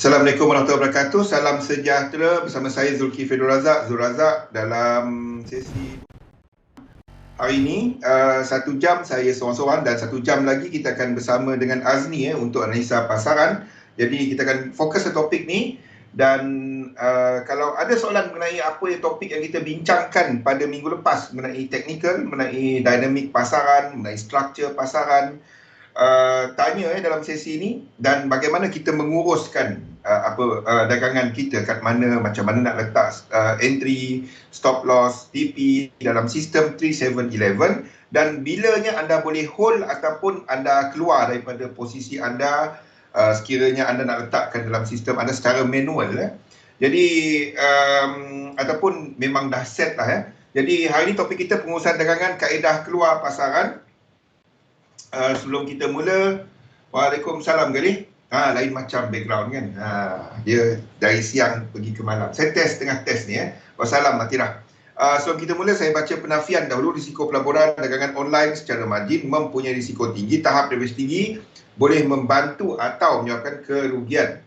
Assalamualaikum warahmatullahi wabarakatuh. Salam sejahtera bersama saya Zulkifli Zul Razak dalam sesi hari ini 1 jam saya seorang-seorang dan 1 jam lagi kita akan bersama dengan Azni untuk analisa pasaran. Jadi kita akan fokus ke topik ni dan kalau ada soalan mengenai apa topik yang kita bincangkan pada minggu lepas mengenai teknikal, mengenai dinamik pasaran, mengenai struktur pasaran, tanya dalam sesi ini dan bagaimana kita menguruskan dagangan kita kat mana, macam mana nak letak entry, stop loss, TP dalam sistem 3711 dan bilanya anda boleh hold ataupun anda keluar daripada posisi anda sekiranya anda nak letakkan dalam sistem anda secara manual. Jadi ataupun memang dah set lah. Jadi hari ini topik kita pengurusan dagangan, kaedah keluar pasaran. Sebelum kita mula, Waalaikumsalam Galih. Lain macam background kan. Dia dari siang pergi ke malam. Saya tengah test ni. Wassalam Matirah. Sebelum kita mula, saya baca penafian dahulu. Risiko pelaburan dagangan online secara margin mempunyai risiko tinggi. Tahap leverage tinggi boleh membantu atau menyebabkan kerugian.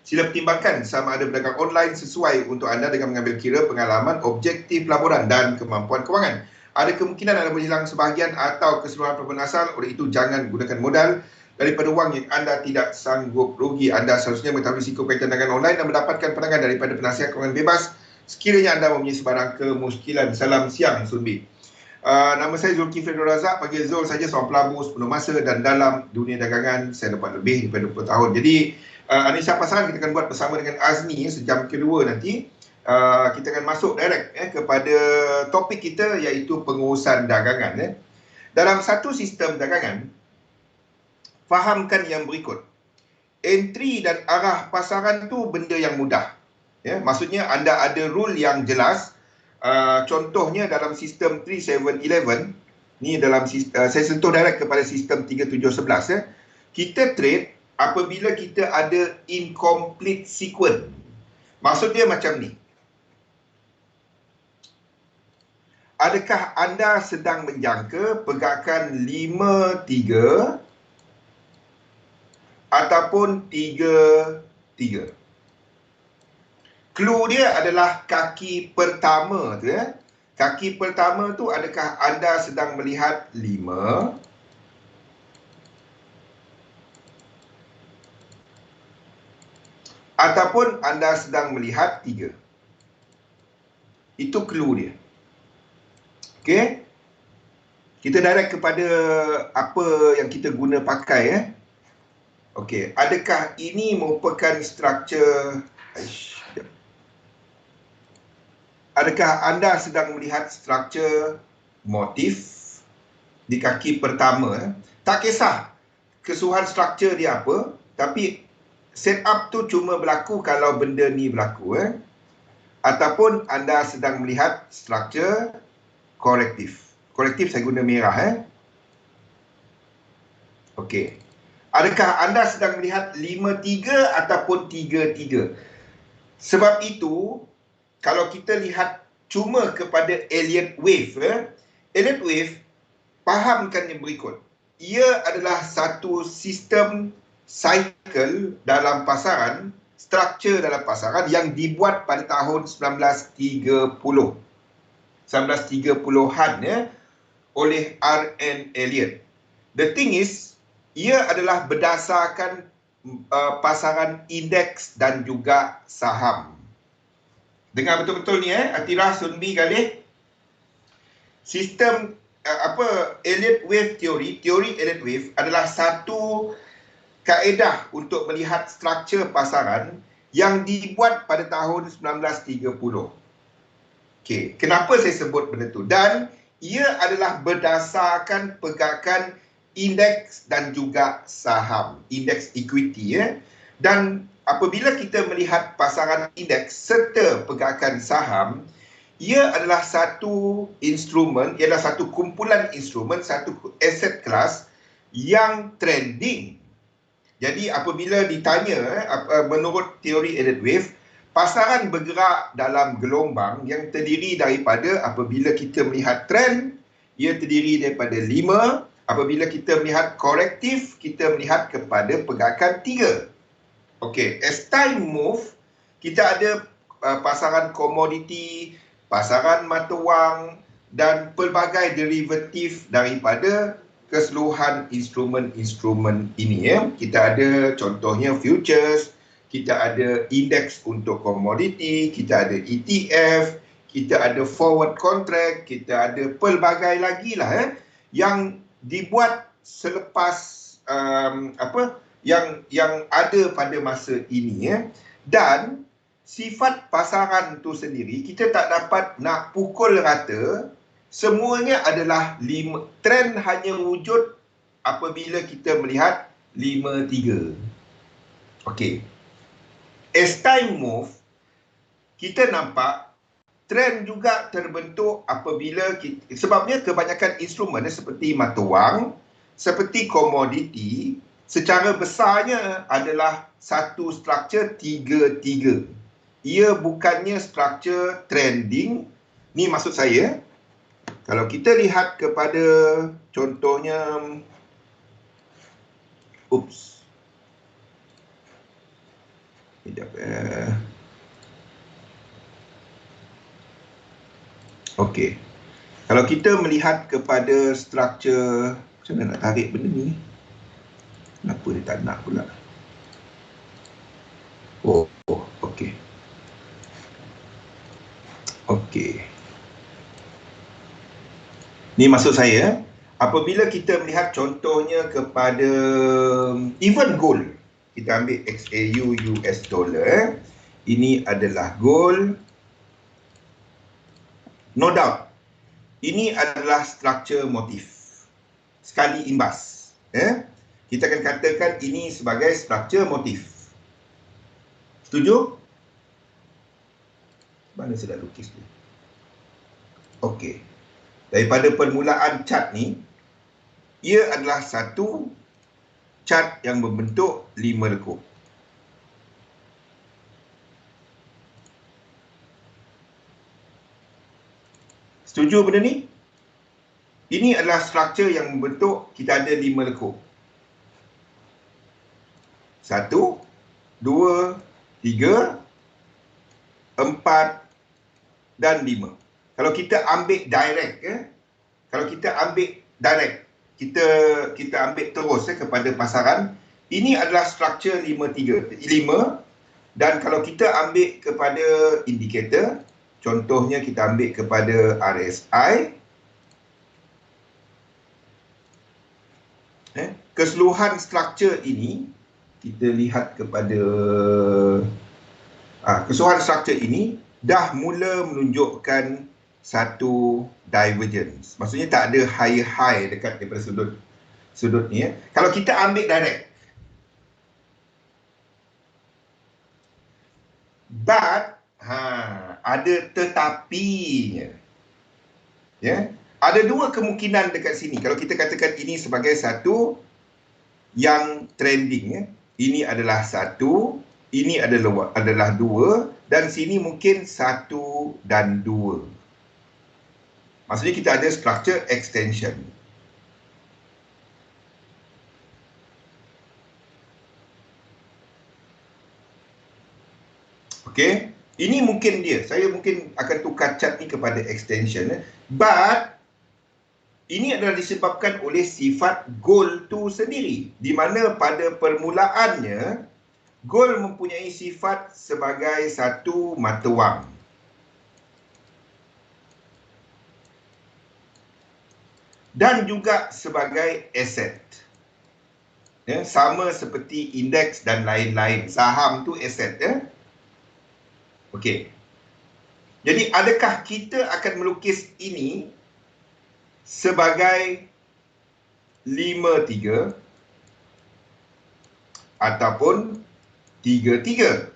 Sila pertimbangkan sama ada berdagang online sesuai untuk anda dengan mengambil kira pengalaman, objektif pelaburan dan kemampuan kewangan. Ada kemungkinan anda boleh hilang sebahagian atau keseluruhan pelaburan asal, oleh itu jangan gunakan modal daripada wang yang anda tidak sanggup rugi. Anda seharusnya mengetahui risiko kaitan dagangan online dan mendapatkan pandangan daripada penasihat kewangan bebas sekiranya anda mempunyai sebarang kemuskilan. Salam siang Sunbi. Nama saya Zulkifli Zul Razak, panggil Zul saja, seorang pelabur sepenuh masa dan dalam dunia dagangan saya dapat lebih daripada 20 tahun. Jadi analisa pasaran kita akan buat bersama dengan Azni sejam kedua nanti. Kita akan masuk direct kepada topik kita iaitu pengurusan dagangan. Dalam satu sistem dagangan, fahamkan yang berikut. Entry dan arah pasaran tu benda yang mudah. Maksudnya anda ada rule yang jelas. Contohnya dalam sistem 3711, ni dalam saya sentuh direct kepada sistem 3711. Kita trade apabila kita ada incomplete sequence. Maksud dia macam ni. Adakah anda sedang menjangka pergerakan 5-3 ataupun 3-3? Clue dia adalah kaki pertama tu Kaki pertama tu adakah anda sedang melihat 5 ataupun anda sedang melihat 3? Itu clue dia. Okey. Kita direct kepada apa yang kita guna pakai Okey, adakah ini merupakan struktur adakah anda sedang melihat struktur motif di kaki pertama? Tak kisah keseluruhan struktur dia apa, tapi setup tu cuma berlaku kalau benda ni berlaku ataupun anda sedang melihat struktur korektif. Korektif saya guna merah Okey. Adakah anda sedang melihat 5-3 ataupun 3-3? Sebab itu kalau kita lihat cuma kepada Elliott Wave, Elliott Wave fahamkan yang berikut. Ia adalah satu sistem cycle dalam pasaran, struktur dalam pasaran yang dibuat pada tahun 1930-an oleh R.N. Elliott. The thing is, ia adalah berdasarkan pasaran indeks dan juga saham. Dengar betul-betul ni Atirah, Sunbi, Galih. Sistem Elliott Wave teori Elliott Wave adalah satu kaedah untuk melihat struktur pasaran yang dibuat pada tahun 1930. Okey, kenapa saya sebut benda tu? Dan ia adalah berdasarkan pergerakan indeks dan juga saham, indeks equity Dan apabila kita melihat pasaran indeks serta pergerakan saham, ia adalah satu instrumen, ialah satu kumpulan instrumen, satu asset class yang trending. Jadi apabila ditanya menurut teori Elliott Wave, pasaran bergerak dalam gelombang yang terdiri daripada apabila kita melihat trend, ia terdiri daripada 5. Apabila kita melihat korektif, kita melihat kepada pergerakan 3. Okey, as time move, kita ada pasaran komoditi, pasaran mata wang dan pelbagai derivatif daripada keseluruhan instrumen-instrumen ini ya. Kita ada contohnya futures, kita ada indeks untuk komoditi, kita ada ETF, kita ada forward contract, kita ada pelbagai lagi lah yang dibuat selepas yang ada pada masa ini ya. Dan sifat pasaran tu sendiri kita tak dapat nak pukul rata. Semuanya adalah trend hanya wujud apabila kita melihat 5-3. Okey. As time move, kita nampak trend juga terbentuk apabila sebabnya kebanyakan instrumen seperti mata wang, seperti komoditi, secara besarnya adalah satu struktur 3-3. Ia bukannya struktur trending. Ni maksud saya, kalau kita lihat kepada contohnya, Okey. Kalau kita melihat kepada struktur, macam mana nak tarik benda ni? Kenapa dia tak nak pula? Okey. Okey. Ni maksud saya, apabila kita melihat contohnya kepada even gold, kita ambil XAU US dollar, ini adalah gold. No doubt, ini adalah struktur motif sekali imbas. Kita akan katakan ini sebagai struktur motif. Setuju? Mana saya dah lukis ni? Okey. Daripada permulaan chart ni, ia adalah satu chart yang berbentuk 5 lekuk. Setuju benda ni? Ini adalah struktur yang membentuk kita ada 5 lekuk. 1, 2, 3, 4 dan 5. Kalau kita ambil direct kalau kita ambil direct, kita ambil terus kepada pasaran, ini adalah struktur 5 dan kalau kita ambil kepada indikator, contohnya kita ambil kepada RSI, keseluruhan struktur ini kita lihat kepada keseluruhan struktur ini dah mula menunjukkan satu divergence. Maksudnya tak ada high dekat daripada sudut ni Kalau kita ambil direct, but ada tetapinya. Ada dua kemungkinan dekat sini. Kalau kita katakan ini sebagai satu yang trending, ini adalah satu, ini adalah dua, dan sini mungkin 1 dan 2. Maksudnya kita ada struktur extension. Okey, ini mungkin dia. Saya mungkin akan tukar chart ni kepada extension. But ini adalah disebabkan oleh sifat gold tu sendiri, di mana pada permulaannya gold mempunyai sifat sebagai satu mata wang. Dan juga sebagai aset. Sama seperti indeks dan lain-lain. Saham tu aset. Okey. Jadi adakah kita akan melukis ini sebagai 5-3 ataupun 3-3?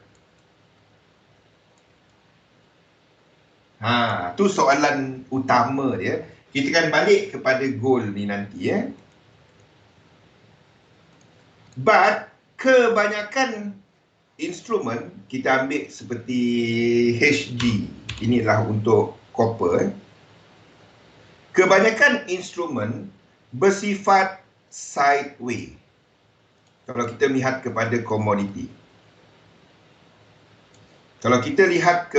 Tu soalan utama dia. Kita akan balik kepada goal ni nanti But kebanyakan instrumen, kita ambil seperti HG, inilah untuk copper. Kebanyakan instrumen bersifat sideways. Kalau kita melihat kepada komoditi, Kalau kita lihat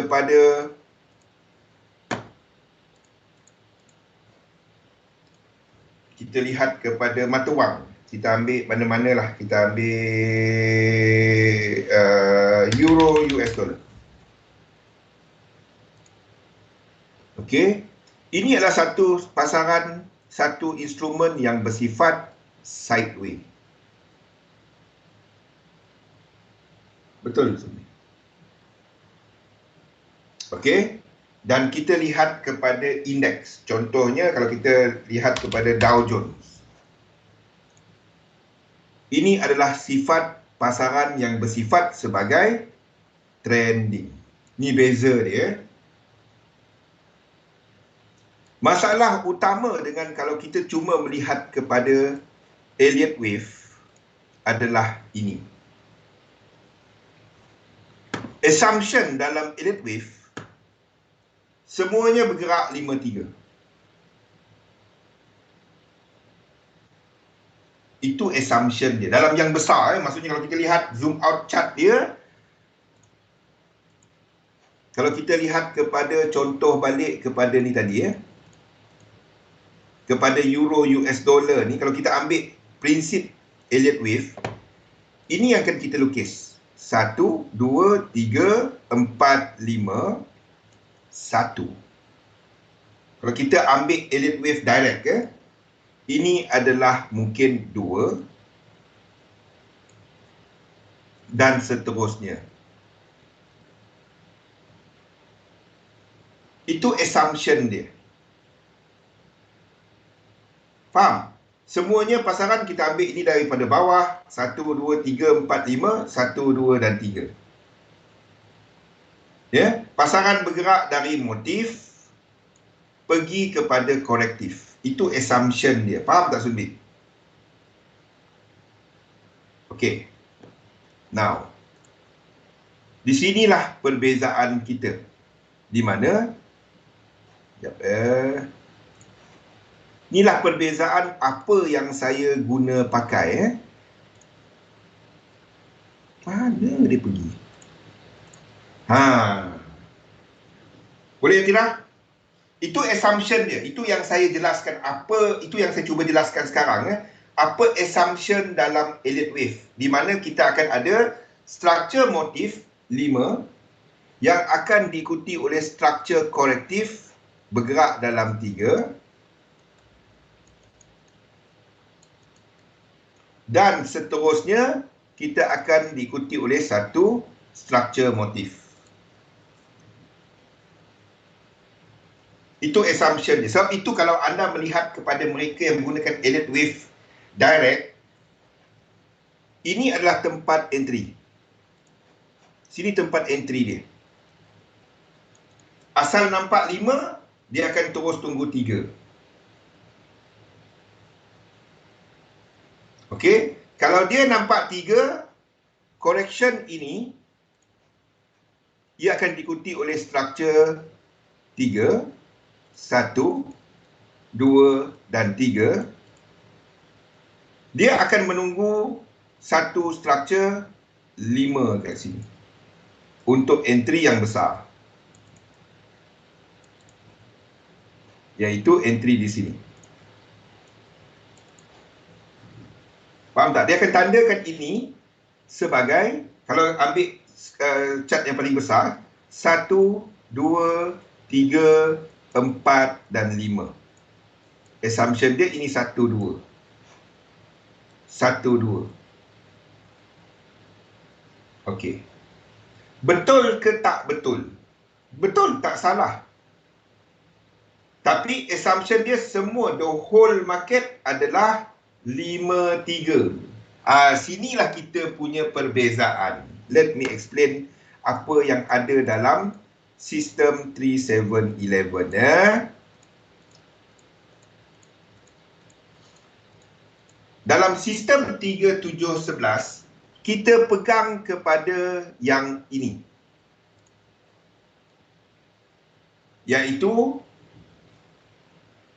kepada mata wang, kita ambil mana-mana lah, kita ambil euro US dollar. Okey, ini adalah satu pasaran, satu instrumen yang bersifat sideways. Betul. Okey, dan kita lihat kepada indeks. Contohnya kalau kita lihat kepada Dow Jones. Ini adalah sifat pasaran yang bersifat sebagai trending. Ni beza dia. Masalah utama dengan kalau kita cuma melihat kepada Elliott Wave adalah ini. Assumption dalam Elliott Wave semuanya bergerak 5-3. Itu assumption dia. Dalam yang besar, maksudnya kalau kita lihat zoom out chart dia, kalau kita lihat kepada contoh balik kepada ni tadi kepada euro US dollar ni, kalau kita ambil prinsip Elliott Wave, ini yang akan kita lukis. 1, 2, 3, 4, 5, 1. Kalau kita ambil Elliott Wave direct ini adalah mungkin 2 dan seterusnya. Itu assumption dia. Faham? Semuanya pasaran kita ambil ini daripada bawah. 1, 2, 3, 4, 5. 1, 2 dan 3. Ya, pasaran bergerak dari motif pergi kepada korektif. Itu assumption dia. Faham tak, Sunbit? Okey. Now, di sinilah perbezaan kita. Di mana? Inilah perbezaan apa yang saya guna pakai. Mana dia pergi? Boleh tidak? Itu assumption dia. Itu yang saya jelaskan. Itu yang saya cuba jelaskan sekarang. Apa assumption dalam Elliott Wave? Di mana kita akan ada structure motif 5 yang akan diikuti oleh structure korektif bergerak dalam 3. Dan seterusnya kita akan diikuti oleh satu structure motif. Itu assumption dia. Sebab itu kalau anda melihat kepada mereka yang menggunakan Elliott Wave direct, ini adalah tempat entry. Sini tempat entry dia. Asal nampak 5, dia akan terus tunggu 3. Okey, kalau dia nampak 3, correction ini ia akan diikuti oleh structure 3. 1, 2 dan 3. Dia akan menunggu satu structure 5 kat sini untuk entry yang besar, iaitu entry di sini. Faham tak? Dia akan tandakan ini sebagai, kalau ambil chart yang paling besar, 1, 2, 3, 4 dan 5. Assumption dia ini 1, 2. 1, 2. Okey. Betul ke tak betul? Betul, tak salah. Tapi assumption dia semua, the whole market adalah 5, 3. Sinilah kita punya perbezaan. Let me explain apa yang ada dalam sistem 3711. Dalam sistem 3711, kita pegang kepada yang ini, iaitu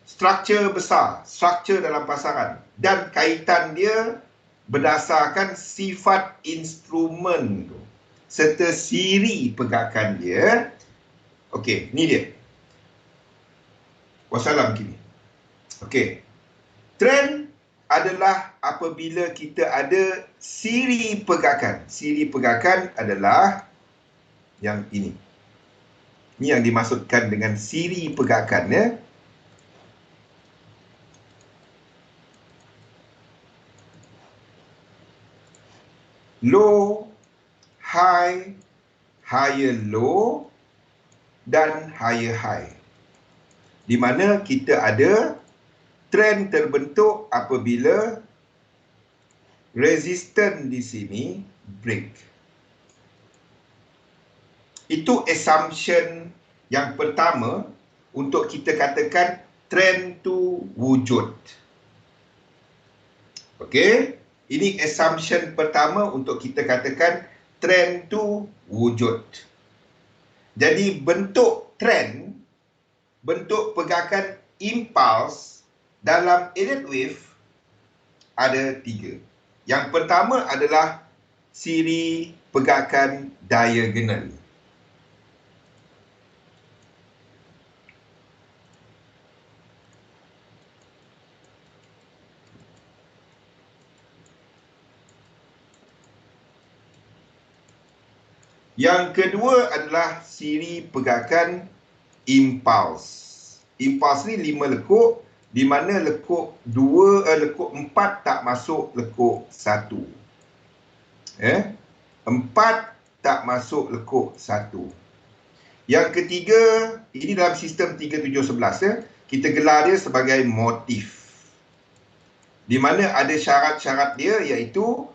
struktur besar, struktur dalam pasaran, dan kaitan dia berdasarkan sifat instrumen tu. serta siri pergerakan dia. Okey, ni dia. Wassalam kini. Okey. Trend adalah apabila kita ada siri pergerakan. Siri pergerakan adalah yang ini. Ini yang dimaksudkan dengan siri pergerakan, ya. Low, high, higher low dan higher high. Di mana kita ada trend terbentuk apabila resisten di sini break. Itu assumption yang pertama untuk kita katakan trend tu wujud. Okey, ini assumption pertama untuk kita katakan trend tu wujud. Jadi bentuk trend, bentuk pergerakan impuls dalam Elliott wave ada 3. Yang pertama adalah siri pergerakan diagonal. Yang kedua adalah siri pergerakan impuls. Impuls ni 5 lekuk, di mana lekuk 4 tak masuk lekuk 1. 4 tak masuk lekuk 1. Yang ketiga, ini dalam sistem 3711, kita gelar dia sebagai motif. Di mana ada syarat-syarat dia, iaitu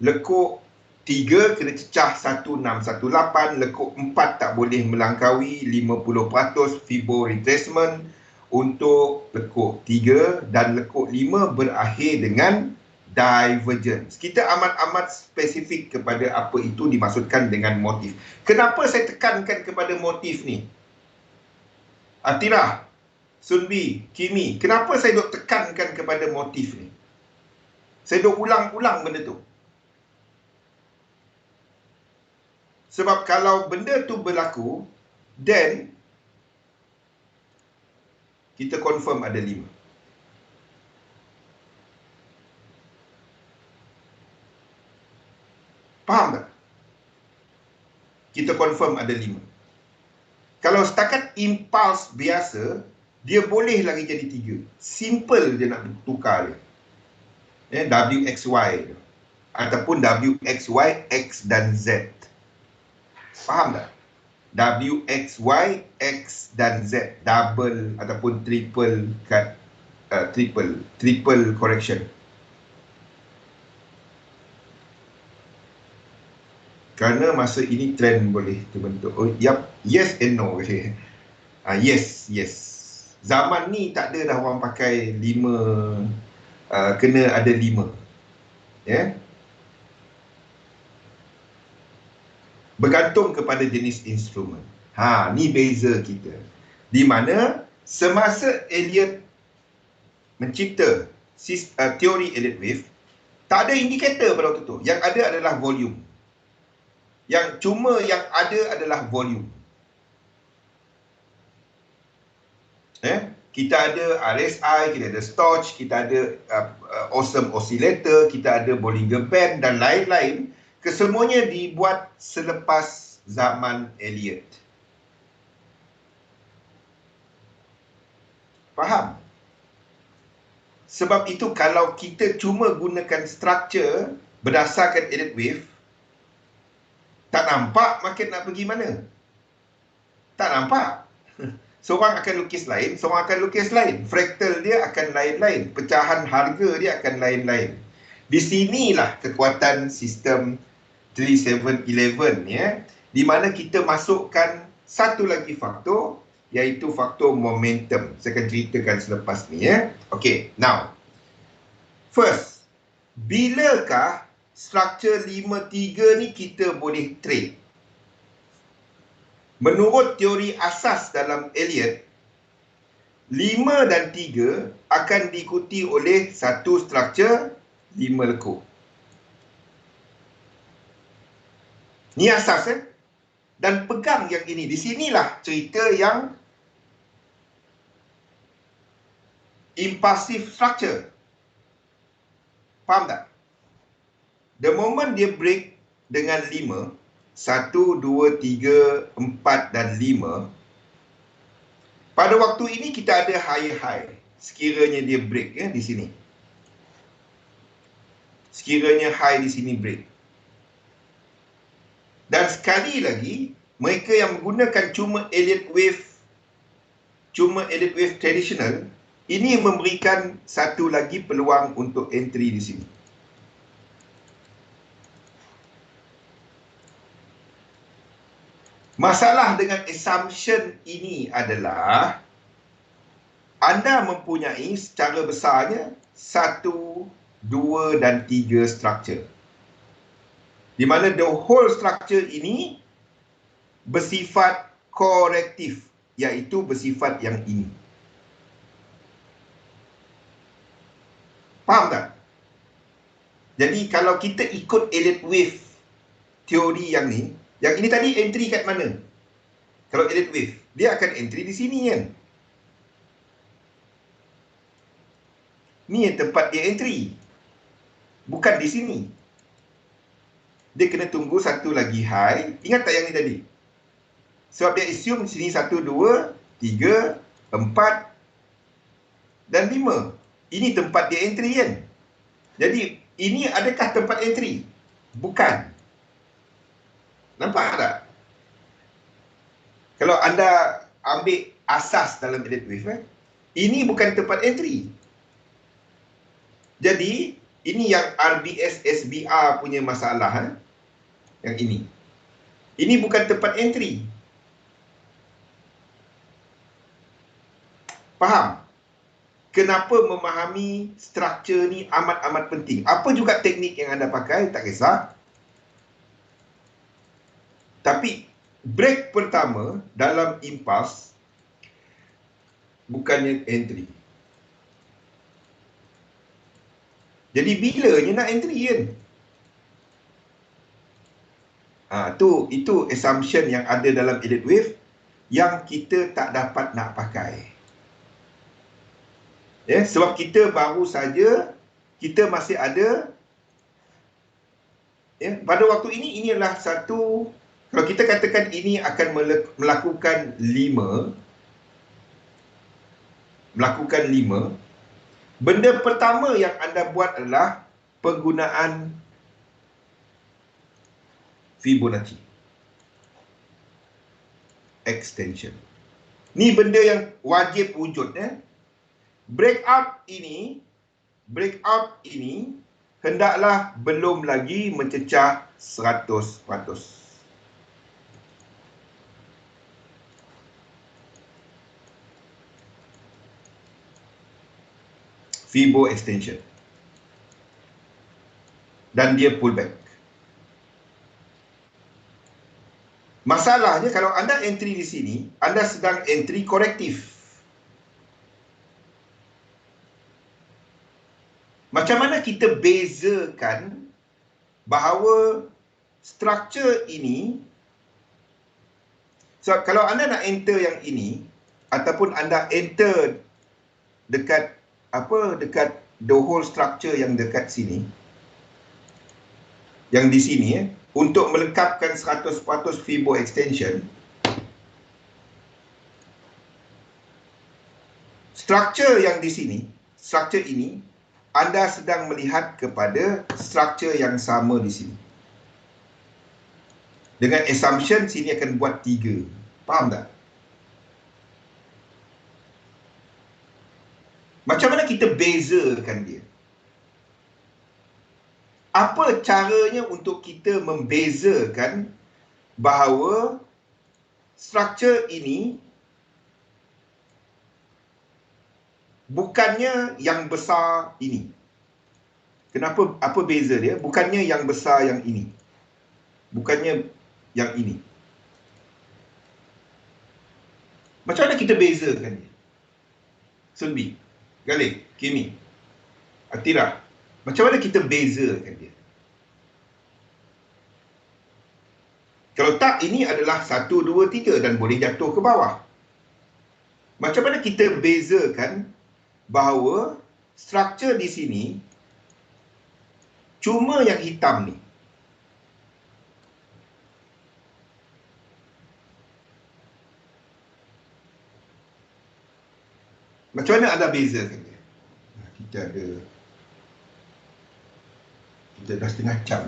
lekuk 3 kena cecah 1618, lekuk 4 tak boleh melangkaui 50% Fibo retracement untuk lekuk 3, dan lekuk 5 berakhir dengan divergence. Kita amat-amat spesifik kepada apa itu dimaksudkan dengan motif. Kenapa saya tekankan kepada motif ni? Atirah, Sunbi, Kimi, kenapa saya duk tekankan kepada motif ni? Saya duk ulang-ulang benda tu. Sebab kalau benda tu berlaku, then kita confirm ada 5. Faham tak? Kita confirm ada 5. Kalau setakat impuls biasa, dia boleh lagi jadi 3. Simple je nak tukar dia. WXY ataupun WXY, X dan Z. Faham tak? WXY, X dan Z. Double ataupun triple cut, triple correction. Kerana masa ini trend boleh terbentuk. Oh, yep. Yes and no. Yes. Zaman ni tak ada dah orang pakai 5, kena ada 5. Ya. Bergantung kepada jenis instrumen. Ni beza kita. Di mana semasa Elliott mencipta teori Elliott wave, tak ada indikator pada waktu tu. Yang ada adalah volume. Yang ada adalah volume. Kita ada RSI, kita ada Storch, kita ada Awesome Oscillator, kita ada Bollinger Band dan lain-lain. Kesemuanya dibuat selepas zaman Elliott. Faham? Sebab itu kalau kita cuma gunakan structure berdasarkan Elliott wave, tak nampak market nak pergi mana. Tak nampak. Seorang akan lukis lain, seorang akan lukis lain. Fraktal dia akan lain-lain. Pecahan harga dia akan lain-lain. Di sinilah kekuatan sistem 3711, ya, di mana kita masukkan satu lagi faktor, iaitu faktor momentum. Saya akan ceritakan selepas ni, ya. Okey, now. First, bilakah struktur 53 ni kita boleh trade? Menurut teori asas dalam Elliott, 5 dan 3 akan diikuti oleh satu struktur 5 lekuk. Ni asas dan pegang yang ini. Di sinilah cerita yang impulsive structure. Faham tak? The moment dia break dengan 5, 1, 2, 3, 4 dan 5, pada waktu ini kita ada high-high. Sekiranya dia break di sini. Sekiranya high di sini break. Dan sekali lagi, mereka yang menggunakan cuma Elliott wave tradisional, ini memberikan satu lagi peluang untuk entry di sini. Masalah dengan assumption ini adalah anda mempunyai secara besarnya 1, 2 dan 3 structure. Di mana the whole structure ini bersifat korektif, iaitu bersifat yang ini. Faham tak? Jadi kalau kita ikut Elliott wave teori yang ni, yang ini tadi entry kat mana? Kalau Elliott wave, dia akan entry di sini kan? Ni yang tempat dia entry. Bukan di sini. Dia kena tunggu satu lagi high. Ingat tak yang ni tadi? Sebab dia assume sini 1, 2, 3, 4 dan 5. Ini tempat dia entry kan? Jadi, ini adakah tempat entry? Bukan. Nampak tak? Kalau anda ambil asas dalam Elliott wave, ini bukan tempat entry. Jadi, ini yang RBS SBR punya masalah. Yang ini. Ini bukan tempat entry. Faham? Kenapa memahami struktur ni amat-amat penting. Apa juga teknik yang anda pakai, tak kisah. Tapi, break pertama dalam impuls bukannya entry. Jadi, bilanya nak entry kan? Itu assumption yang ada dalam Elliott wave yang kita tak dapat nak pakai. Sebab kita baru saja, kita masih ada, pada waktu ini, ini adalah satu, kalau kita katakan ini akan melakukan 5, benda pertama yang anda buat adalah penggunaan Fibonacci extension. Ni benda yang wajib wujud. Breakout ini hendaklah belum lagi mencecah 100%. Fibo extension. Dan dia pullback. Masalahnya kalau anda entry di sini, anda sedang entry korektif. Macam mana kita bezakan bahawa struktur ini, so kalau anda nak enter yang ini ataupun anda enter dekat the whole structure yang dekat sini, yang di sini untuk melengkapkan 100% Fibo extension, struktur yang di sini, struktur ini, anda sedang melihat kepada struktur yang sama di sini. Dengan assumption sini akan buat 3. Faham tak? Macam mana kita bezakan dia? Apa caranya untuk kita membezakan bahawa struktur ini bukannya yang besar ini? Kenapa? Apa beza dia? Bukannya yang besar yang ini. Bukannya yang ini. Macam mana kita bezakan dia? Sunbi, Galih, Kimi, Atira. Macam mana kita bezakan dia? Kalau tak, ini adalah 1, 2, 3 dan boleh jatuh ke bawah. Macam mana kita bezakan bahawa struktur di sini cuma yang hitam ni? Macam mana anda bezakan dia? Kita dah setengah jam.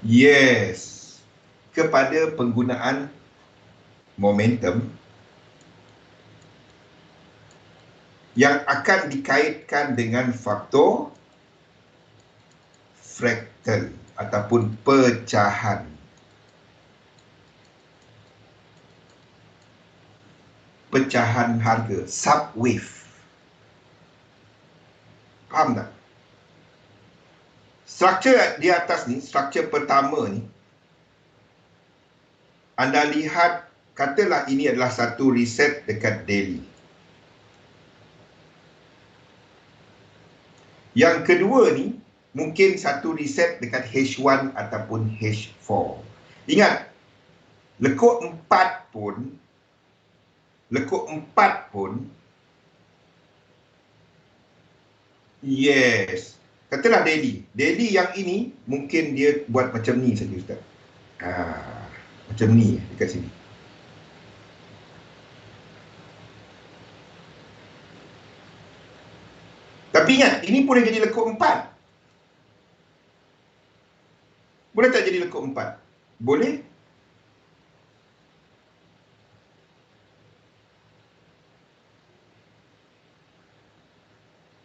Yes. Kepada penggunaan momentum yang akan dikaitkan dengan faktor fraktal ataupun pecahan. Pecahan harga, subwave. Faham tak? Struktur di atas ni, struktur pertama ni, anda lihat, katalah ini adalah satu reset dekat daily. Yang kedua ni, mungkin satu reset dekat H1 ataupun H4. Ingat, lekuk 4 pun, yes. Katalah daily. Daily yang ini, mungkin dia buat macam ni saja, Ustaz. Macam ni dekat sini. Tapi ingat, ini boleh jadi lekuk 4. Boleh tak jadi lekuk 4? Boleh.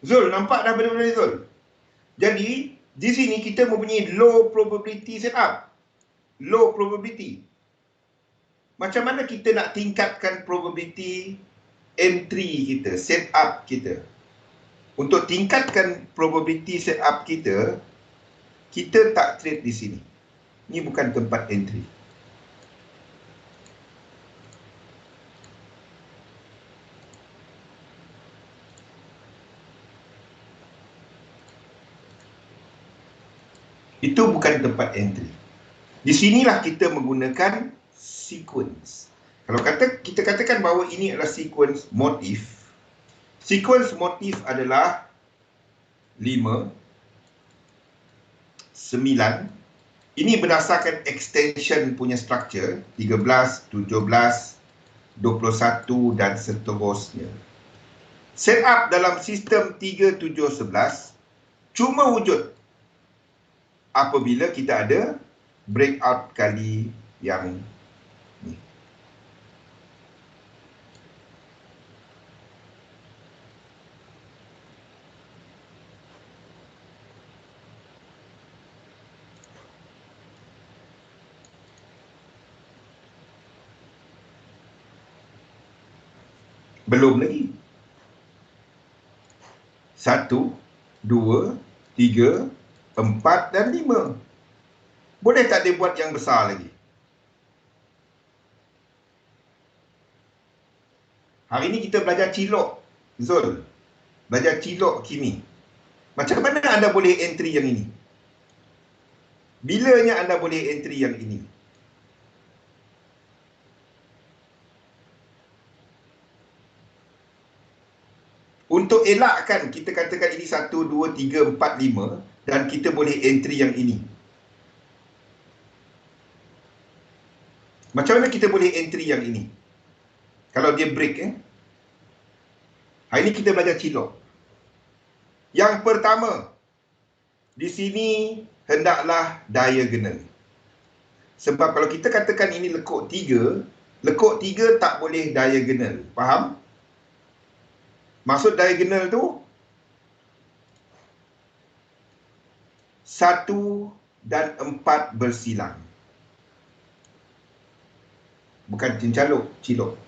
Zul, nampak dah benda-benda ni, Zul? Jadi, di sini kita mempunyai low probability setup. Low probability. Macam mana kita nak tingkatkan probability entry kita, setup kita? Untuk tingkatkan probability setup kita, kita tak trade di sini. Ini bukan tempat entry. Itu bukan tempat entry. Di sinilah kita menggunakan sequence. Kalau kita katakan bahawa ini adalah sequence motif. Sequence motif adalah 5, 9. Ini berdasarkan extension punya structure, 13, 17, 21 dan seterusnya. Setup dalam sistem 3, 7, 11 cuma wujud apabila kita ada breakout kali yang ni. Belum lagi. 1, 2, 3, 4 dan 5. Boleh tak dia buat yang besar lagi? Hari ini kita belajar cilok, Zul. Belajar cilok kimi. Macam mana anda boleh entry yang ini? Bilanya anda boleh entry yang ini? Untuk elakkan, kita katakan ini 1, 2, 3, 4, 5 dan kita boleh entry yang ini. Macam mana kita boleh entry yang ini? Kalau dia break, hari ini kita belajar cilok. Yang pertama, di sini hendaklah diagonal. Sebab kalau kita katakan ini lekuk 3 tak boleh diagonal. Faham? Maksud diagonal tu 1 dan 4 bersilang. Bukan cincaluk, cilok.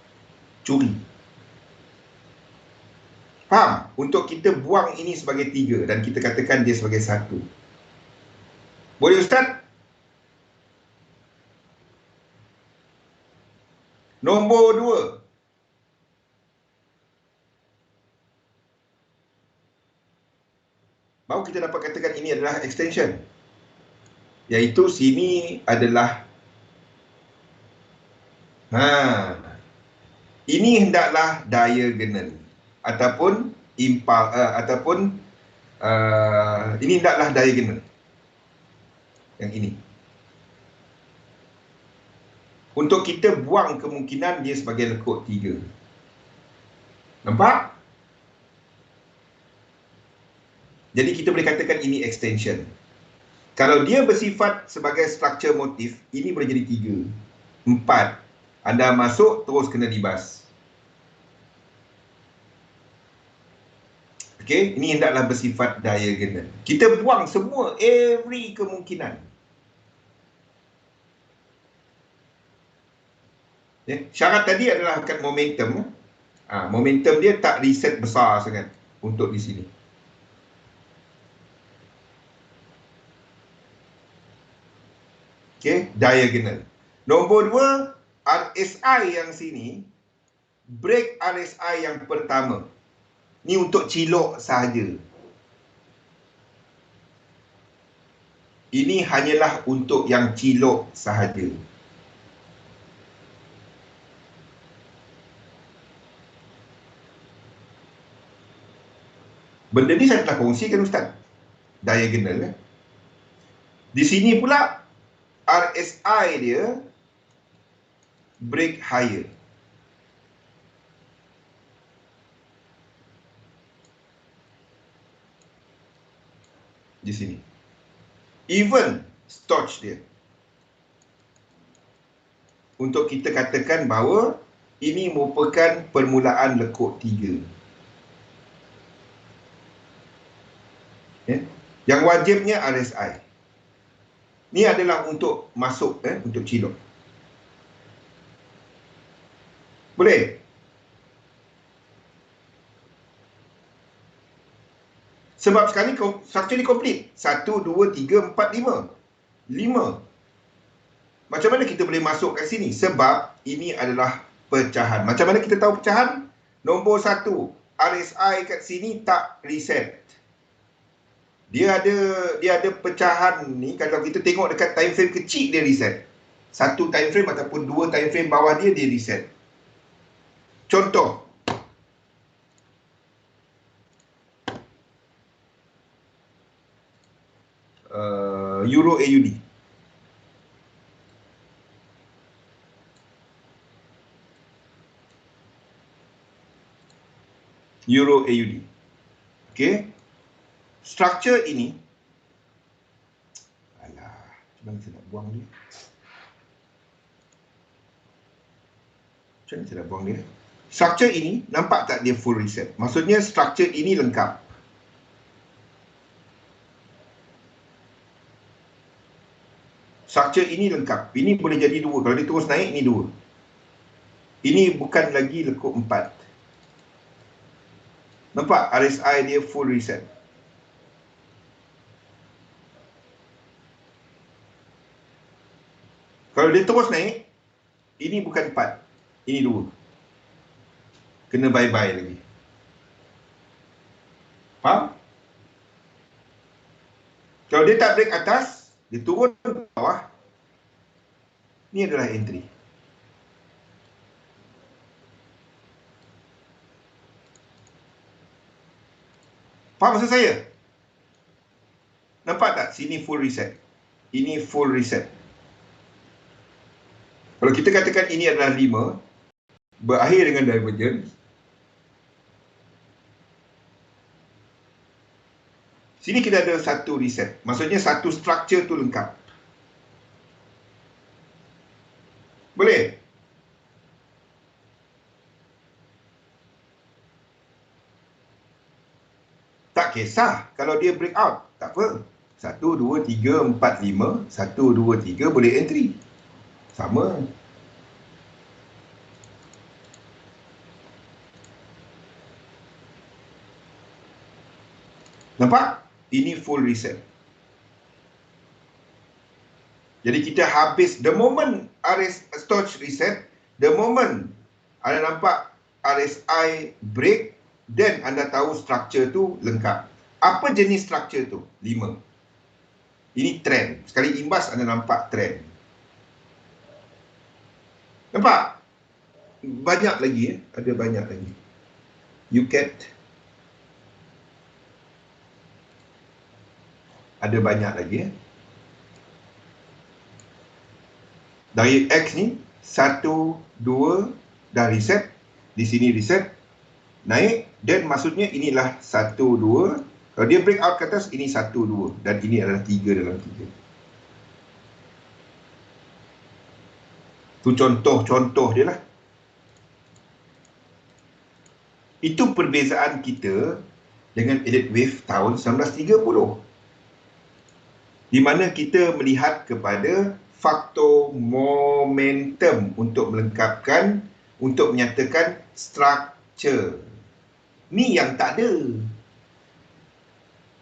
Curi. Faham? Untuk kita buang ini sebagai 3 dan kita katakan dia sebagai 1. Boleh, Ustaz? Nombor 2. Baru kita dapat katakan ini adalah extension. Iaitu sini adalah ini hendaklah diagonal ataupun ini hendaklah diagonal. Yang ini. Untuk kita buang kemungkinan dia sebagai lekuk 3. Nampak? Jadi kita boleh katakan ini extension. Kalau dia bersifat sebagai struktur motif, ini boleh jadi 3. 4. Anda masuk, terus kena libas. Okey, ini hendaklah bersifat diagonal. Kita buang semua, every kemungkinan. Syarat tadi adalah kat momentum. Momentum dia tak reset besar sangat untuk di sini. Okey, diagonal. Nombor 2, RSI yang sini, break RSI yang pertama. Ni untuk cilok sahaja. Ini hanyalah untuk yang cilok sahaja. Benda ni saya telah kongsikan Ustaz. Diagonal. Di sini pula RSI dia break higher. Di sini. Even Stoch dia. Untuk kita katakan bahawa ini merupakan permulaan lekuk 3. Yang wajibnya RSI. Ini adalah untuk masuk, untuk cilok. Boleh? Sebab sekali struktur ni komplit. 1, 2, 3, 4, 5. 5. Macam mana kita boleh masuk kat sini? Sebab ini adalah pecahan. Macam mana kita tahu pecahan? Nombor 1, RSI kat sini tak reset. Dia ada pecahan ni. Kalau kita tengok dekat time frame kecil, dia reset. 1 time frame ataupun 2 time frame bawah dia reset. Contoh. Euro AUD. Euro AUD. Okey. Struktur ini, macam mana saya nak buang dia? Macam mana saya nak buang dia? Struktur ini, nampak tak dia full reset? Maksudnya struktur ini lengkap. Struktur ini lengkap. Ini boleh jadi 2. Kalau dia terus naik, ini 2. Ini bukan lagi lekuk 4. Nampak? RSI dia full reset. Kalau dia terus naik, ini bukan 4. Ini 2. Kena bye-bye lagi. Faham? Kalau dia tak break atas, dia turun ke bawah, ini adalah entry. Faham maksud saya? Nampak tak? Sini full reset. Ini full reset. Kalau kita katakan ini adalah 5, berakhir dengan divergence, sini kita ada 1 reset. Maksudnya 1 struktur tu lengkap. Boleh? Tak kisah kalau dia breakout. Tak apa. 1, 2, 3, 4, 5. 1, 2, 3 boleh entry. Sama. Nampak? Ini full reset. Jadi kita habis, the moment Stoch reset, the moment anda nampak RSI break, then anda tahu struktur tu lengkap. Apa jenis struktur tu? 5. Ini trend. Sekali imbas anda nampak trend. Nampak? Banyak lagi ada banyak lagi. UCAT ada banyak lagi Dari X ni 1, 2 dah reset, di sini reset, naik, dan maksudnya inilah 1, 2. Kalau dia break out ke atas, ini 1, 2, dan ini adalah 3 dalam 3. Itu contoh-contoh dia lah. Itu perbezaan kita dengan elite wave tahun 1930, di mana kita melihat kepada faktor momentum untuk melengkapkan, untuk menyatakan struktur. Ni yang tak ada.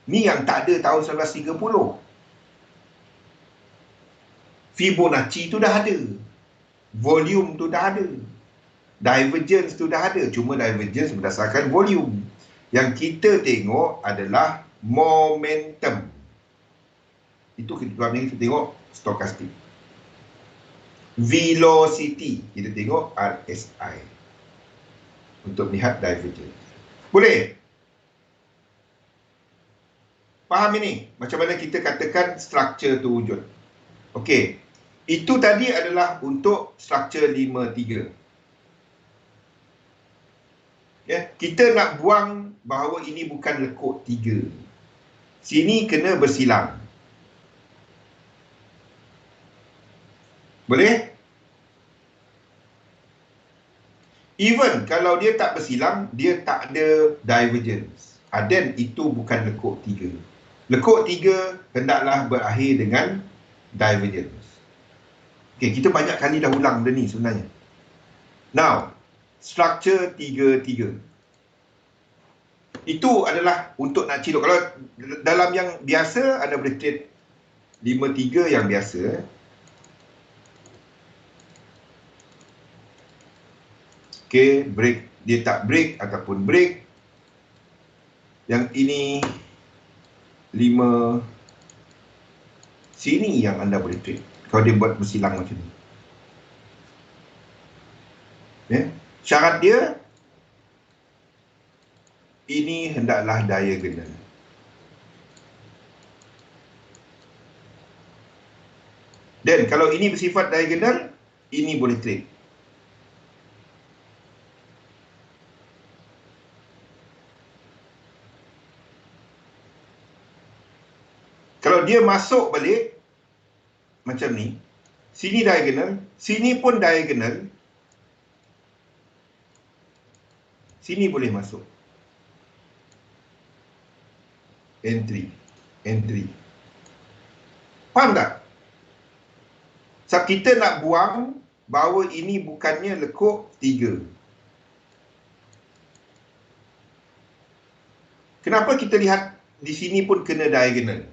Ni yang tak ada tahun 1930. Fibonacci tu dah ada. Volume tu dah ada. Divergence tu dah ada. Cuma divergence berdasarkan volume. Yang kita tengok adalah momentum. Itu kita tengok stokastik. Velocity, kita tengok RSI untuk melihat divergence. Boleh? Faham ini? Macam mana kita katakan struktur tu wujud. Okey. Itu tadi adalah untuk struktur 5-3. Ya, kita nak buang bahawa ini bukan lekuk 3. Sini kena bersilang. Boleh? Even kalau dia tak bersilang, dia tak ada divergence. Dan itu bukan lekuk 3. Lekuk 3 hendaklah berakhir dengan divergence. Okey, kita banyak kali dah ulang benda ni sebenarnya. Now, struktur 3-3. Itu adalah untuk nak cilok. Kalau dalam yang biasa, anda boleh trade 5-3 yang biasa. Okey, break. Dia tak break ataupun break. Yang ini 5. Sini yang anda boleh trade. Kalau dia buat bersilang macam ni. Okay. Syarat dia, ini hendaklah diagonal. Dan kalau ini bersifat diagonal, ini boleh trade. Kalau dia masuk balik macam ni, sini diagonal, sini pun diagonal, sini boleh masuk. Entry. Faham tak? Sebab kita nak buang bahawa ini bukannya lekuk 3. Kenapa kita lihat di sini pun kena diagonal?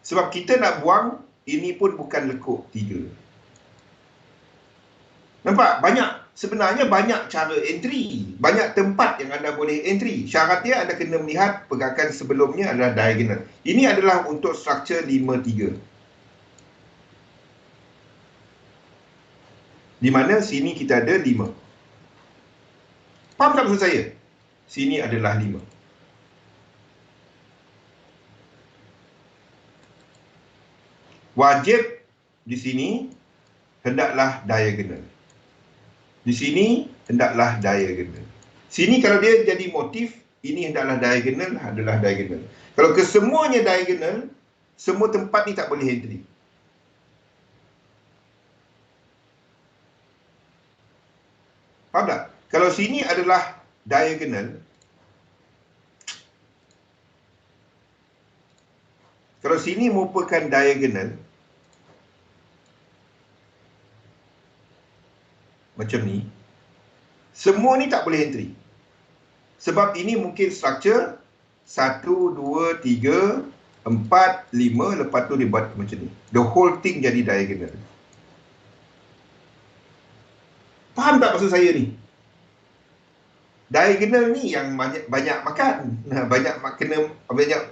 Sebab kita nak buang, ini pun bukan lekuk 3. Nampak? Sebenarnya banyak cara entry. Banyak tempat yang anda boleh entry. Syaratnya anda kena melihat pergerakan sebelumnya adalah diagonal. Ini adalah untuk struktur 5-3. Di mana sini kita ada 5. Faham tak maksud saya? Sini adalah 5. Wajib di sini hendaklah diagonal. Di sini hendaklah diagonal. Sini kalau dia jadi motif, ini hendaklah diagonal, adalah diagonal. Kalau kesemuanya diagonal, semua tempat ni tak boleh entry. Faham tak? Kalau sini adalah diagonal, kalau sini merupakan diagonal, macam ni, semua ni tak boleh entry. Sebab ini mungkin struktur 1, 2, 3, 4, 5, lepas tu dia buat macam ni. The whole thing jadi diagonal. Faham tak maksud saya ni? Diagonal ni yang banyak makan. Banyak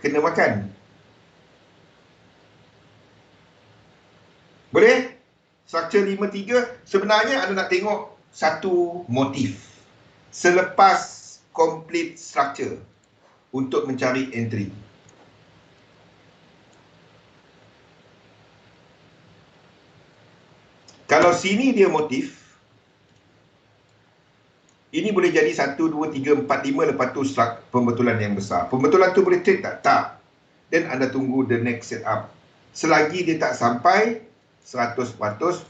kena makan. Boleh? Struktur 5-3 sebenarnya anda nak tengok satu motif selepas complete structure untuk mencari entry. Kalau sini dia motif, ini boleh jadi 1, 2, 3, 4, 5 lepas tu pembetulan yang besar. Pembetulan tu boleh trade tak? Tak. Dan anda tunggu the next setup. Selagi dia tak sampai 100%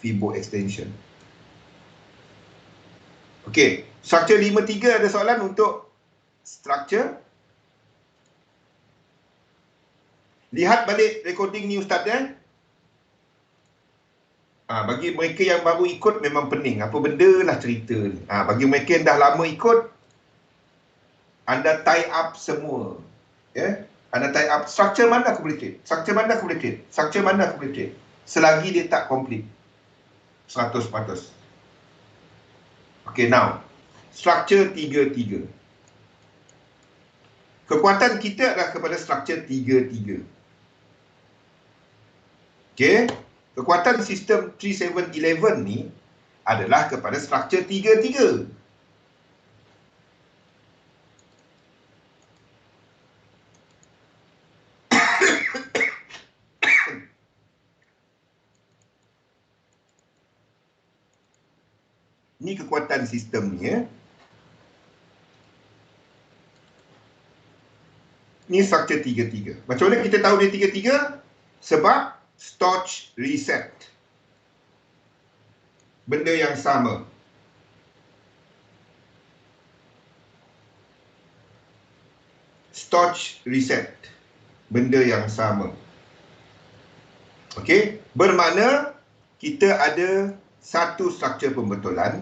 Fibo extension. Okey, struktur 5-3 ada soalan untuk struktur. Lihat balik recording ni Ustaz ya. Bagi mereka yang baru ikut memang pening. Apa benda lah cerita ni. Bagi mereka yang dah lama ikut, anda tie up semua. Ya? Anda tie up struktur mana aku boleh trade? Struktur mana aku boleh trade? Struktur mana aku boleh trade? Selagi dia tak complete 100%. Okay, now struktur 3-3. Kekuatan kita adalah kepada struktur 3-3. Okay, kekuatan sistem 3711 ni adalah kepada struktur 3-3. Ni kekuatan sistem ni ya. Ni struktur 3-3. Macam mana kita tahu dia 3-3? Sebab Storch reset. Benda yang sama. Storch reset. Benda yang sama. Okey, bermakna kita ada satu struktur pembetulan,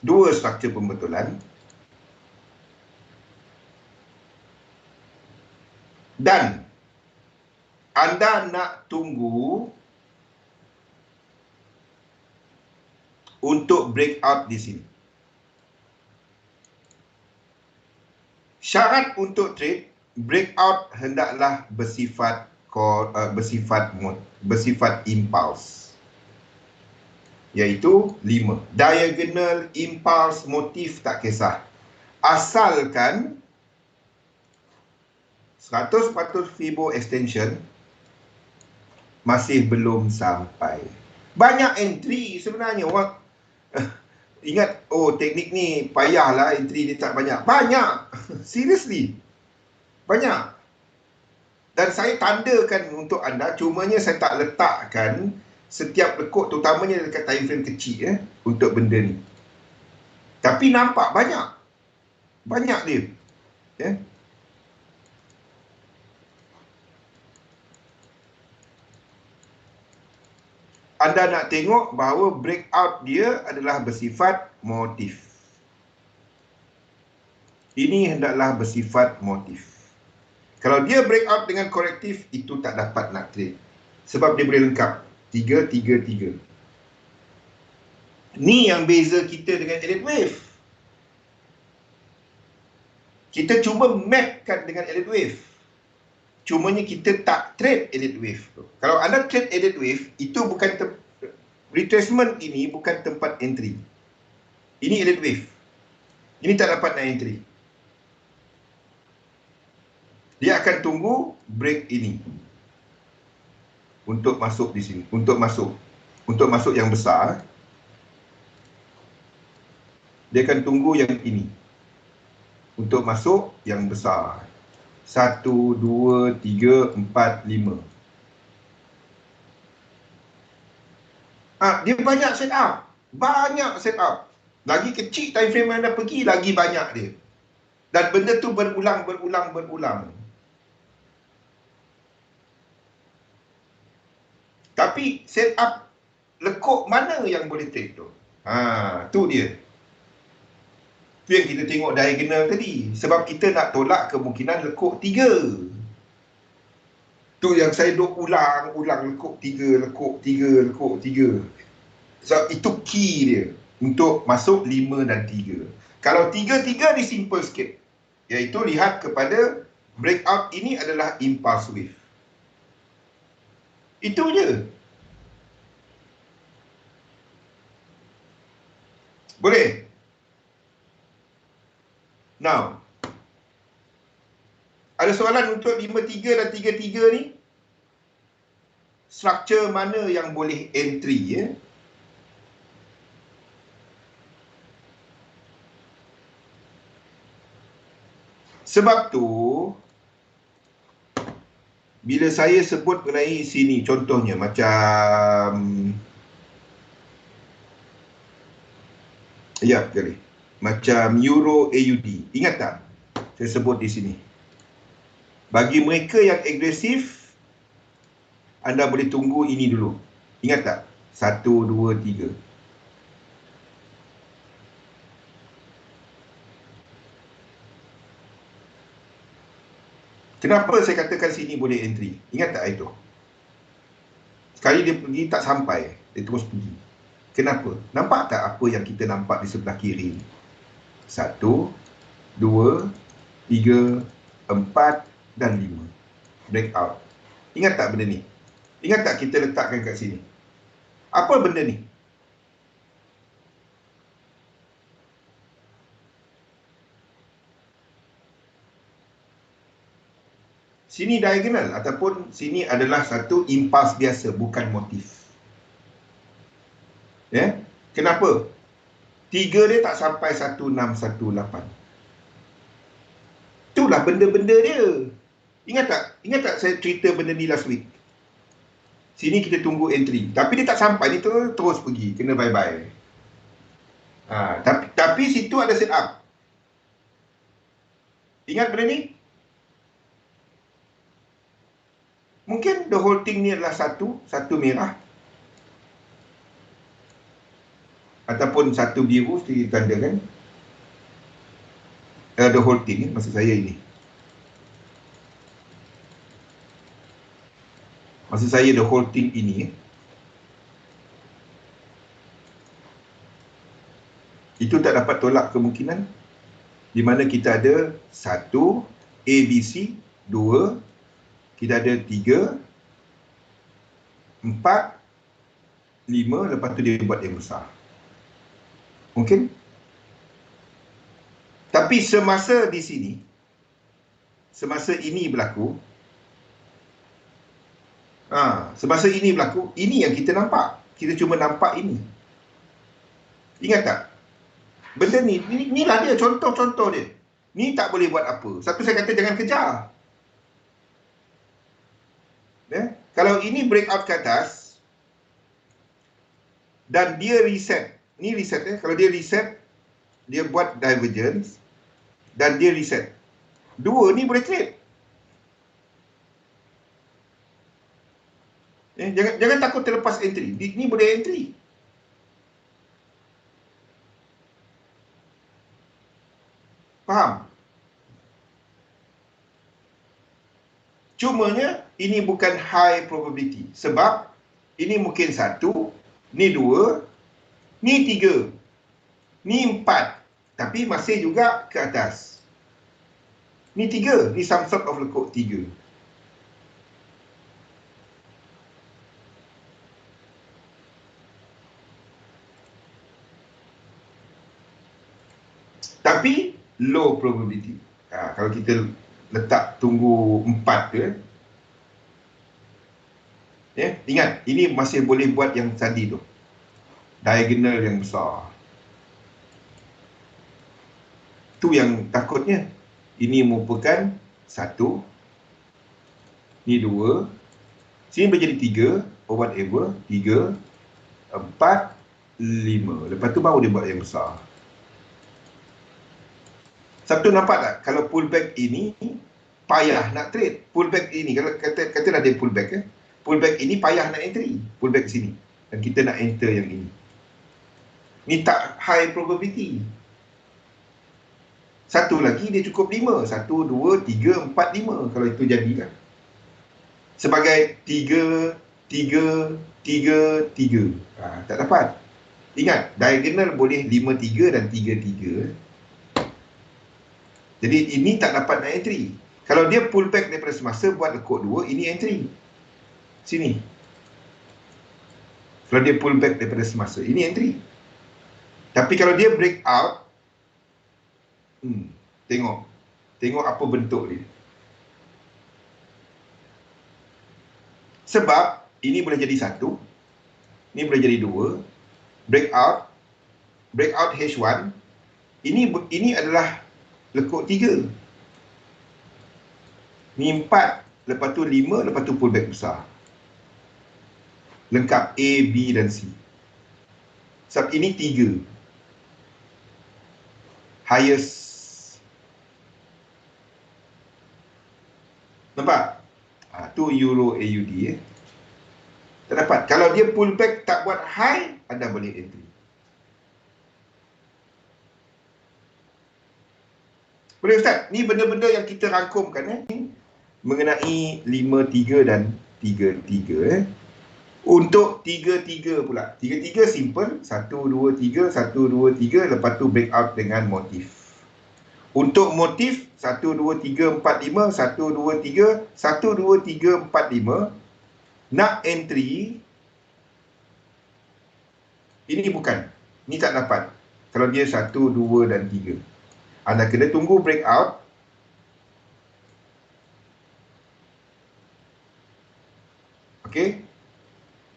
dua struktur pembetulan, dan anda nak tunggu untuk breakout di sini. Syarat untuk trade, breakout hendaklah bersifat impulse. Iaitu 5. Diagonal, impulse, motif tak kisah. Asalkan 100% Fibo extension masih belum sampai. Banyak entry sebenarnya. Ingat, teknik ni payahlah, entry dia tak banyak. Banyak! Seriously. Banyak. Dan saya tandakan untuk anda, cumanya saya tak letakkan setiap lekuk, terutamanya dekat time frame kecil untuk benda ni. Tapi nampak banyak. Banyak dia. Ya. Anda nak tengok bahawa breakout dia adalah bersifat motif. Ini hendaklah bersifat motif. Kalau dia breakout dengan korektif, itu tak dapat nak trade. Sebab dia boleh lengkap. 3-3-3. Ni yang beza kita dengan elite wave. Kita cuba mapkan dengan elite wave. Cumanya kita tak trade elite wave tu. Kalau anda trade elite wave, itu bukan retracement ini bukan tempat entry. Ini elite wave. Ini tak dapat nak entry. Dia akan tunggu break ini untuk masuk di sini, untuk masuk yang besar. Dia akan tunggu yang ini untuk masuk yang besar. 1, 2, 3, 4, 5. Dia banyak setup. Banyak setup. Lagi kecil time frame anda pergi, lagi banyak dia. Dan benda tu berulang. Tapi setup lekuk mana yang boleh trade tu? Tu dia. Itu yang kita tengok diagonal tadi. Sebab kita nak tolak kemungkinan lekuk 3. Tu yang saya duk ulang lekuk 3, lekuk 3, lekuk 3. So, itu key dia untuk masuk 5 dan 3. Kalau 3-3 ni simple sikit. Iaitu lihat kepada breakout ini adalah impulse wave. Itu je. Boleh? Now, ada soalan untuk 5-3 dan 3-3 ni? Struktur mana yang boleh entry, ya? Sebab tu, bila saya sebut mengenai sini, contohnya macam, ya, kali. Macam Euro AUD. Ingat tak? Saya sebut di sini. Bagi mereka yang agresif, anda boleh tunggu ini dulu. Ingat tak? 1, 2, 3. Kenapa saya katakan sini boleh entry? Ingat tak itu? Sekali dia pergi tak sampai, dia terus pergi. Kenapa? Nampak tak apa yang kita nampak di sebelah kiri? 1, 2, 3, 4 dan 5. Breakout. Ingat tak benda ni? Ingat tak kita letakkan kat sini? Apa benda ni? Sini diagonal ataupun sini adalah satu impuls biasa, bukan motif. Ya? Kenapa? 3 dia tak sampai 1618. Itulah benda-benda dia. Ingat tak? Ingat tak saya cerita benda ni last week? Sini kita tunggu entry. Tapi dia tak sampai, dia terus pergi. Kena bye-bye. Tapi situ ada set up. Ingat benda ni? Mungkin the whole thing ni adalah satu merah. Ataupun satu biru, ditandakan. The whole thing, maksud saya ini. Maksud saya the whole thing ini. Itu tak dapat tolak kemungkinan. Di mana kita ada 1, ABC, 2, kita ada 3, 4, 5, lepas tu dia buat yang besar. Mungkin? Tapi semasa di sini, semasa ini berlaku, semasa ini berlaku, ini yang kita nampak. Kita cuma nampak ini. Ingat tak? Benda ni, inilah dia contoh-contoh dia. Ni tak boleh buat apa. Satu saya kata jangan kejar. Kalau ini breakout ke atas dan dia reset, ni reset kalau dia reset, dia buat divergence dan dia reset. Dua ni boleh trade. Jangan takut terlepas entry. Ni boleh entry. Faham? Cumanya ini bukan high probability. Sebab ini mungkin 1, ni 2, ni 3, ni 4. Tapi masih juga ke atas. Ni 3, ni some sort of lekuk 3. Tapi low probability. Kalau kita letak tunggu 4 tu, ingat, ini masih boleh buat yang tadi tu, diagonal yang besar. Tu yang takutnya. Ini merupakan 1, ni 2, sini menjadi 3, or whatever, 3, 4, 5. Lepas tu baru dia buat yang besar. Satu nampak tak? Kalau pullback ini payah nak trade. Pullback ini, kalau katalah dia pullback, pullback ini payah nak entry. Pullback sini. Dan kita nak enter yang ini. Ni tak high probability. Satu lagi dia cukup 5. 1, 2, 3, 4, 5. Kalau itu jadilah. Sebagai 3, 3, 3, 3. Tak dapat. Ingat, diagonal boleh 5-3 dan 3-3. Jadi ini tak dapat nak entry. Kalau dia pull back daripada semasa buat lekuk 2, ini entry. Sini. Kalau dia pull back daripada semasa, ini entry. Tapi kalau dia break out, tengok apa bentuk dia. Sebab ini boleh jadi 1, ini boleh jadi 2, breakout H1, ini adalah lekuk 3. Ni 4, lepas tu 5, lepas tu pullback besar. Lengkap A, B dan C. Sebab ini 3. Highest. Nampak? Tu Euro AUD tak dapat. Kalau dia pullback tak buat high, anda boleh entry. Boleh Ustaz? Ni benda-benda yang kita rangkumkan mengenai 5-3 dan 3-3 Untuk 3-3 pula. 3-3 simple. 1-2-3, 1-2-3, lepas tu breakout dengan motif. Untuk motif 1-2-3-4-5, 1-2-3, 1-2-3-4-5, nak entry, ini bukan. Ini tak dapat. Kalau dia 1, 2 dan 3. Anda kena tunggu breakout. Okey.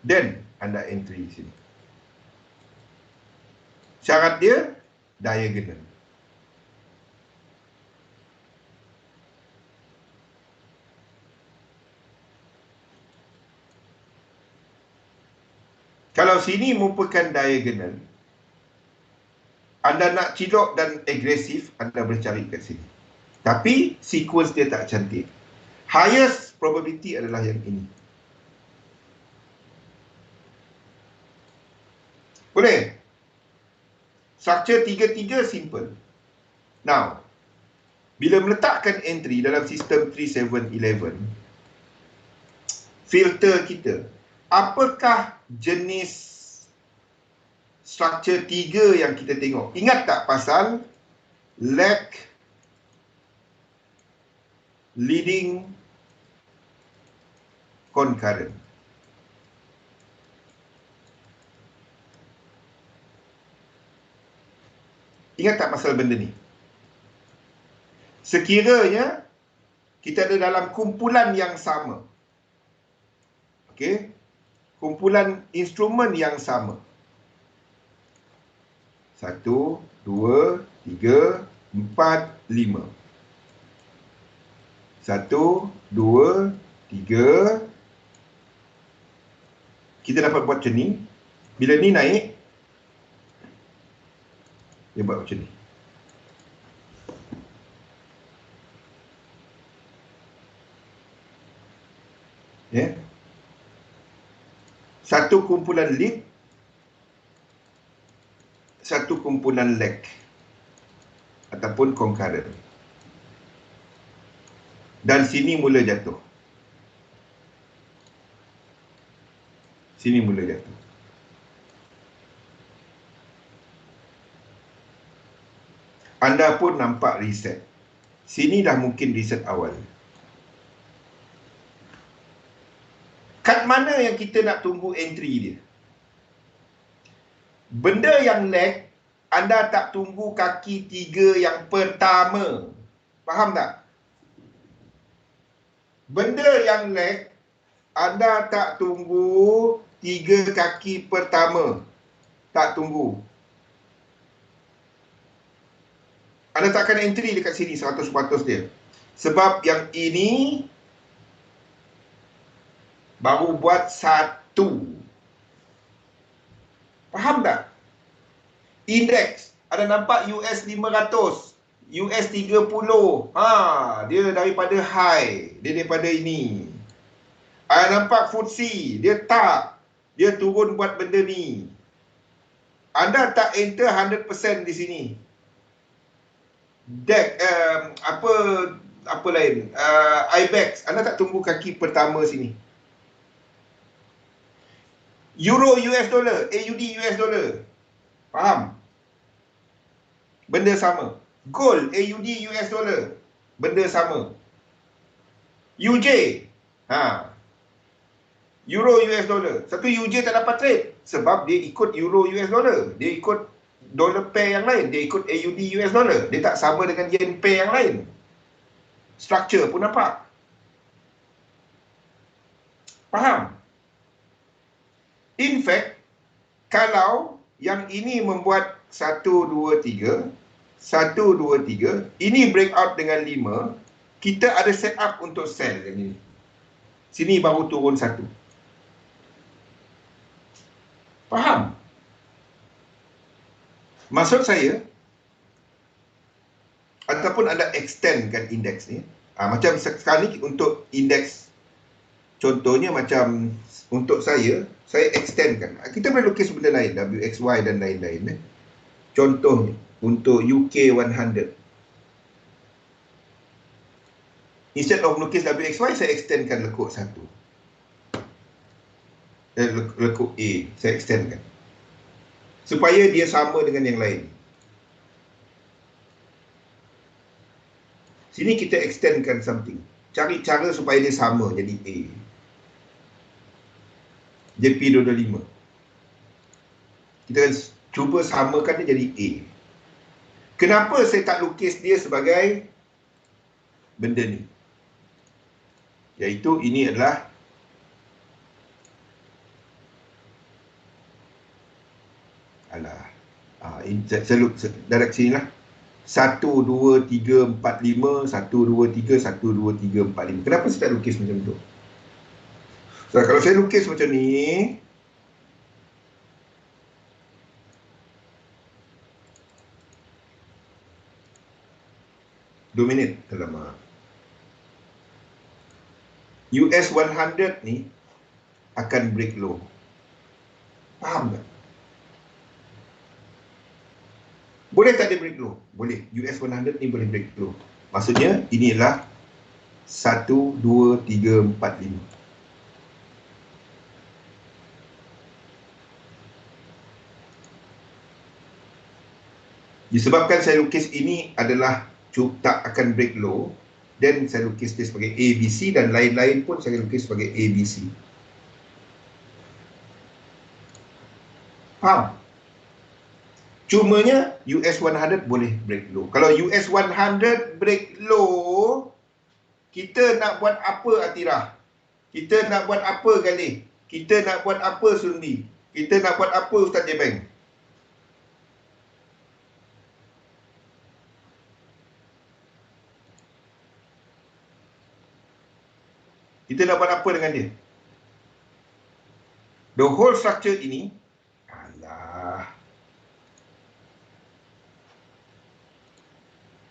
Then anda entry sini. Syarat dia diagonal. Kalau sini merupakan diagonal, anda nak cilok dan agresif, anda boleh cari kat sini. Tapi sequence dia tak cantik. Highest probability adalah yang ini. Boleh? Structure 3-3 simple. Now, bila meletakkan entry dalam sistem 3-7-11, filter kita, apakah jenis structure 3 yang kita tengok? Ingat tak pasal lag leading concurrent? Ingat tak pasal benda ni? Sekiranya kita ada dalam kumpulan yang sama, okey, kumpulan instrumen yang sama, 1, 2, 3, 4, 5. 1, 2, 3. Kita dapat buat macam ni. Bila ni naik, dia buat macam ni. Ya. Satu kumpulan lead, satu kumpulan lag ataupun concurrent. Dan sini mula jatuh. Sini mula jatuh. Anda pun nampak reset. Sini dah mungkin reset awal. Kat mana yang kita nak tunggu entry dia? Benda yang lag, anda tak tunggu kaki 3 yang pertama. Faham tak? Benda yang lag, anda tak tunggu 3 kaki pertama. Tak tunggu. Anda tak akan entry dekat sini 100% dia. Sebab yang ini baru buat 1. Faham tak? Indeks, ada nampak US 500, US 30. Dia daripada high, dia daripada ini. Ada nampak FTSE, dia tak. Dia turun buat benda ni. Anda tak enter 100% di sini. Deck, apa lain? IBEX, anda tak tunggu kaki pertama sini. Euro US dollar, AUD US dollar. Faham? Benda sama. Gold, AUD, US dollar. Benda sama. UJ. Euro, US dollar. Satu UJ tak dapat trade. Sebab dia ikut Euro, US dollar. Dia ikut dollar pair yang lain. Dia ikut AUD, US dollar. Dia tak sama dengan yen pair yang lain. Structure pun nampak. Faham? In fact, kalau yang ini membuat 1, 2, 3, 1, 2, 3, ini breakout dengan 5, kita ada set up untuk sell yang ini. Sini baru turun 1. Faham? Maksud saya, ataupun anda extendkan indeks ni, macam sekarang ni untuk indeks, contohnya macam untuk saya extendkan. Kita boleh lukis benda lain, WXY dan lain-lain. Contohnya, untuk UK 100. Instead of lukis WXY, saya extendkan lekuk 1. Lekuk A, saya extendkan. Supaya dia sama dengan yang lain. Sini kita extendkan something. Cari cara supaya dia sama jadi A. JP225. Kita cuba samakan dia jadi A. Kenapa saya tak lukis dia sebagai benda ni? Iaitu ini adalah ini saya lukis direct sini lah. 1, 2, 3, 4, 5, 1, 2, 3, 1, 2, 3, 4, 5. Kenapa saya tak lukis macam tu? So, kalau saya lukis macam ni, minit. Alamak. US 100 ni akan break low. Faham tak? Boleh tak dia break low? Boleh. US 100 ni boleh break low. Maksudnya, inilah 1, 2, 3, 4, 5. Disebabkan saya lukis ini adalah tak akan break low, dan saya lukis dia sebagai ABC, dan lain-lain pun saya lukis sebagai ABC. Faham? Cumanya US 100 boleh break low. Kalau US 100 break low, kita nak buat apa, Atirah? Kita nak buat apa, Galih? Kita nak buat apa, Sundi? Kita nak buat apa, Ustaz Jebeng? Kita nak buat apa dengan dia? The whole structure ini,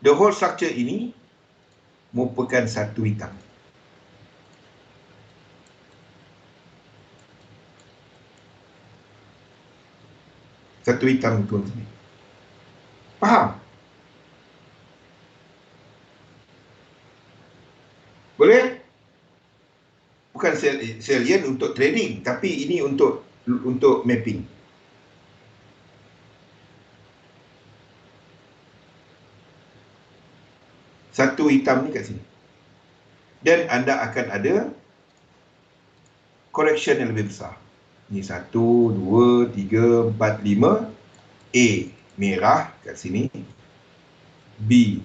the whole structure ini merupakan satu hitam. Satu hitam tuan sini. Faham? Boleh? Bukan sell yen untuk trading, tapi ini untuk mapping. Satu hitam ni kat sini. Dan anda akan ada correction yang lebih besar. Ni 1, 2, 3, 4, 5. A merah kat sini. B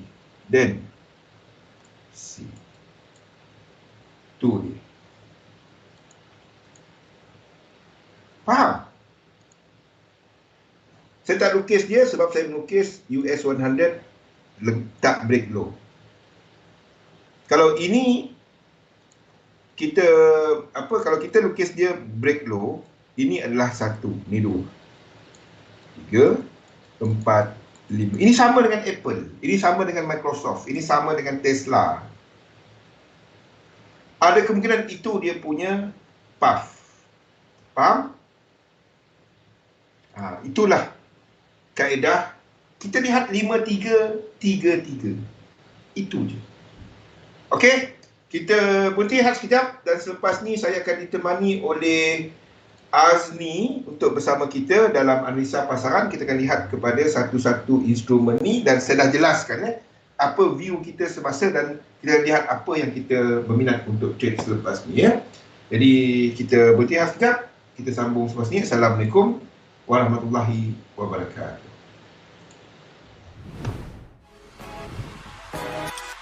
dan C. Tu dia. Faham? Saya tak lukis dia sebab saya melukis US 100 tak break low. Kalau ini kita kalau kita lukis dia break low, ini adalah 1, ni 2, 3, 4, 5. Ini sama dengan Apple, ini sama dengan Microsoft, ini sama dengan Tesla. Ada kemungkinan itu dia punya path. Faham? Itulah kaedah. Kita lihat 5, 3, 3, 3. Itu je. Okey, kita berhenti sekejap dan selepas ni saya akan ditemani oleh Azmi untuk bersama kita dalam analisa pasaran. Kita akan lihat kepada satu-satu instrumen ni dan saya dah jelaskan apa view kita semasa dan kita lihat apa yang kita berminat untuk trade selepas ni ya. Jadi kita berhenti sekejap, kita sambung selepas ni. Assalamualaikum warahmatullahi wabarakatuh.